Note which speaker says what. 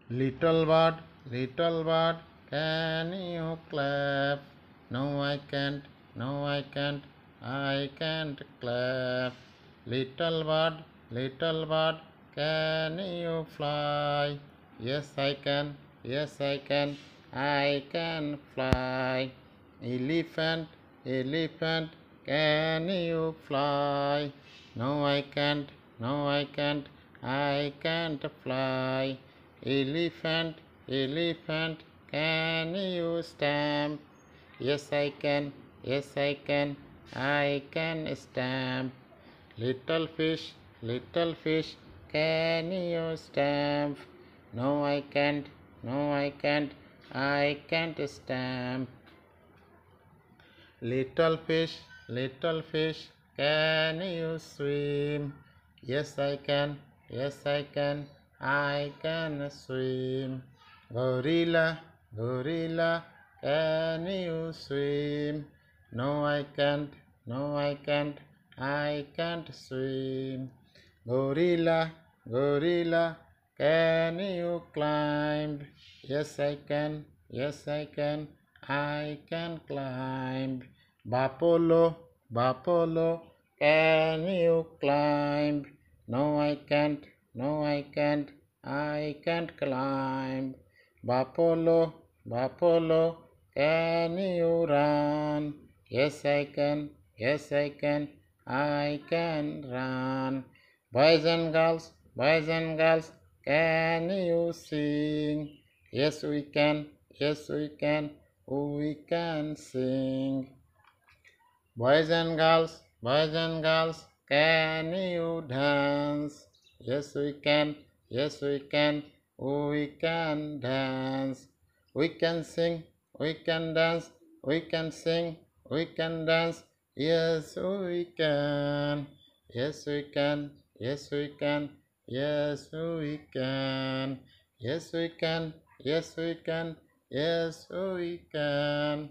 Speaker 1: little bird, can you clap? No, I can't, no, I can't, I can't clap. Little bird, can you fly? Yes, I can, yes, I can fly. Elephant, elephant, can you fly? No, I can't, no, I can't fly. Elephant, elephant, can you stamp? Yes, I can, yes, I can stamp. Little fish, can you stamp? No, I can't, no, I can't stamp. Little fish, can you swim? Yes, I can, I can swim. Gorilla, can you swim? No, I can't, no, I can't swim. Gorilla, can you climb? Yes, I can, I can climb. Buffalo, can you climb? No, I can't, no, I can't climb. Buffalo, can you run? Yes, I can, I can run. Boys and girls, can you sing? Yes, we can, we can sing. Boys and girls, can you dance? Yes, we can, we can dance. We can sing, we can dance, we can sing, we can dance. Yes, we can, yes, we can, yes, we can, yes, we can, yes, we can, yes, we can, yes, we can.